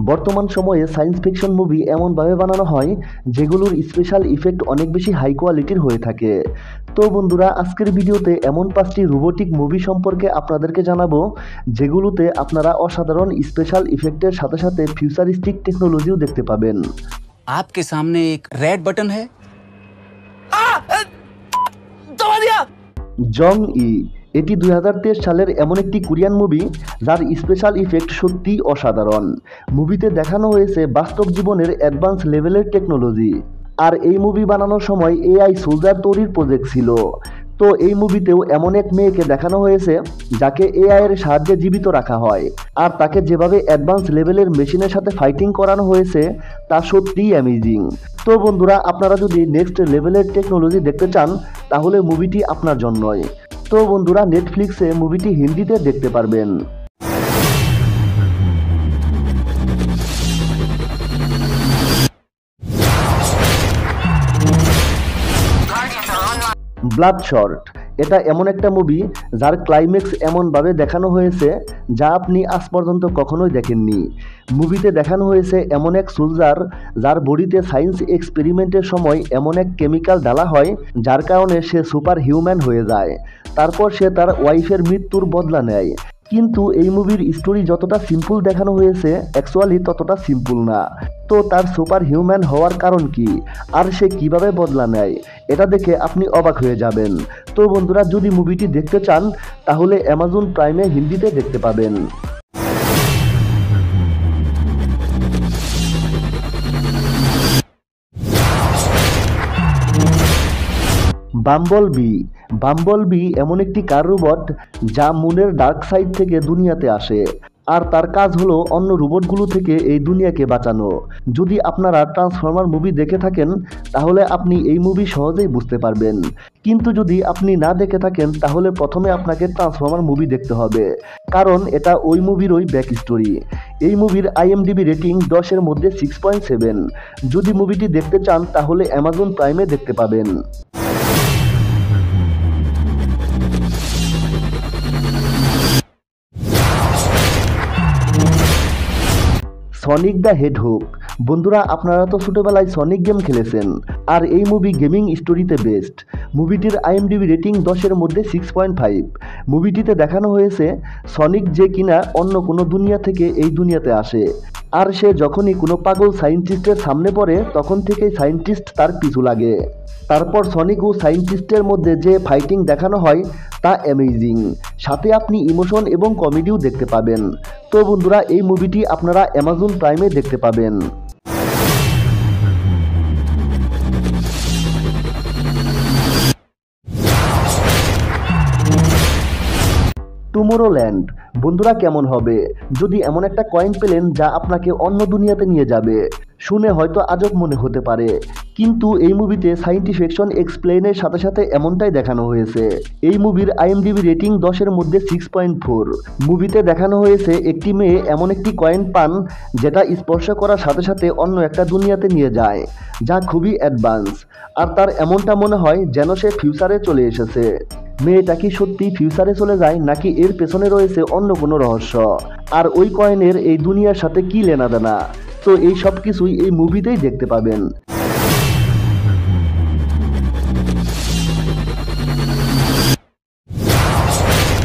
বর্তমান সময়ে science fiction movie এমনভাবে বানানো হয় যেগুলোর স্পেশাল ইফেক্ট অনেক বেশি হাই কোয়ালিটির হয়ে থাকে। তো বন্ধুরা, আজকের ভিডিওতে এমন 5টি রোবোটিক মুভি সম্পর্কে আপনাদেরকে জানাবো যেগুলোতে আপনারা অসাধারণ স্পেশাল ইফেক্টের সাথে সাথে ফিউচারিস্টিক টেকনোলজিও দেখতে পাবেন। आपके सामने एक रेड बटन है। জং ই এটি 2023 সালের এমন একটি কোরিয়ান মুভি যার স্পেশাল ইফেক্ট সত্যিই অসাধারণ। মুভিতে দেখানো হয়েছে বাস্তব জীবনের অ্যাডভান্স লেভেলের টেকনোলজি। আর এই মুভি বানানোর সময় এআই সোলজার তৈরির প্রজেক্ট ছিল। তো এই মুভিতেও এমন এক মেয়েকে দেখানো হয়েছে যাকে এআই এর সাহায্যে জীবিত রাখা হয়, আর তাকে যেভাবে অ্যাডভান্স লেভেলের মেশিনের সাথে ফাইটিং করানো হয়েছে তা সত্যিই অ্যামেজিং। তো বন্ধুরা, আপনারা যদি নেক্সট লেভেলের টেকনোলজি দেখতে চান তাহলে মুভিটি আপনার জন্যই। তো বন্ধুরা, নেটফ্লিক্সে মুভিটি হিন্দিতে দেখতে পারবেন। ব্লাডশট এটা এমন একটা মুভি যার ক্লাইম্যাক্স এমনভাবে দেখানো হয়েছে যা আপনি আজ পর্যন্ত কখনোই দেখেননি। মুভিতে দেখানো হয়েছে এমন এক সোলজার যার বডিতে সায়েন্স এক্সপেরিমেন্টের সময় এমন এক কেমিক্যাল ঢালা হয় যার কারণে সে সুপার হিউম্যান হয়ে যায়। তারপর সে তার ওয়াইফের মৃত্যুর বদলা নেয়। কিন্তু এই মুভির স্টোরি যতটা সিম্পল দেখানো হয়েছে অ্যাকচুয়ালি ততটা সিম্পল না। তো তার সুপার হিউম্যান হওয়ার কারণ কি, আর সে কিভাবে বদলা নেয়, এটা দেখে আপনি অবাক হয়ে যাবেন। তো বন্ধুরা, যদি মুভিটি দেখতে চান তাহলে অ্যামাজন প্রাইমে হিন্দিতে দেখতে পাবেন। বাম্বল বি এমন একটি কার রোবট যা মুনের ডার্ক সাইড থেকে দুনিয়াতে আসে, আর তার কাজ হলো অন্য রোবটগুলো থেকে এই দুনিয়াকে বাঁচানো। যদি আপনারা ট্রান্সফর্মার মুভি দেখে থাকেন তাহলে আপনি এই মুভি সহজেই বুঝতে পারবেন, কিন্তু যদি আপনি না দেখে থাকেন তাহলে প্রথমে আপনাকে ট্রান্সফর্মার মুভি দেখতে হবে, কারণ এটা ওই মুভিরই ব্যাক স্টোরি। এই মুভির IMDb রেটিং 10-এর মধ্যে 6.7। যদি মুভিটি দেখতে চান তাহলে অ্যামাজন প্রাইমে দেখতে পাবেন। Sonic the hedgehog. বন্ধুরা, আপনারা তো ছোটবেলায় সনিক গেম খেলেছেন, আর এই মুভি গেমিং স্টোরিতে বেস্ট। মুভিটির IMDb রেটিং 10-এর মধ্যে 6.5। মুভিটিতে দেখানো হয়েছে সনিক যে কিনা অন্য কোনো দুনিয়া থেকে এই দুনিয়াতে আসে, আর সে যখনই কোনো পাগল সায়েন্টিস্টের সামনে পড়ে তখন থেকেই সায়েন্টিস্ট তার পিছু লাগে। তারপর সনিক ও সায়েন্টিস্টের মধ্যে যে ফাইটিং দেখানো হয় তা অ্যামেজিং, সাথে আপনি ইমোশন এবং কমেডিও দেখতে পাবেন। তো বন্ধুরা, এই মুভিটি আপনারা অ্যামাজন প্রাইমে দেখতে পাবেন। টুমোরোল্যান্ড। বন্ধুরা, কেমন হবে যদি এমন একটা কয়েন পেলেন যা আপনাকে অন্য দুনিয়াতে নিয়ে যাবে? শুনে হয়তো আজব মনে হতে পারে, কিন্তু এই মুভিতে সায়েন্টিফিকশন এক্সপ্লেনের সাথে সাথে এমনটাই দেখানো হয়েছে। এই মুভির IMDb রেটিং 10-এর মধ্যে 6.4। মুভিতে দেখানো হয়েছে একটি মেয়ে এমন একটি কয়েন পান যেটা স্পর্শ করার সাথে সাথে অন্য একটা দুনিয়াতে নিয়ে যায়, যা খুবই অ্যাডভান্স, আর তার এমনটা মনে হয় যেন সে ফিউচারে চলে এসেছে। মেয়েটা কি সত্যি ফিউচারে চলে যায় নাকি এর পেছনে রয়েছে অন্য কোনো রহস্য, আর ওই কয়েনের এই দুনিয়ার সাথে কি লেনাদেনা? তো এই সব কিছুই এই মুভিতেই দেখতে পাবেন।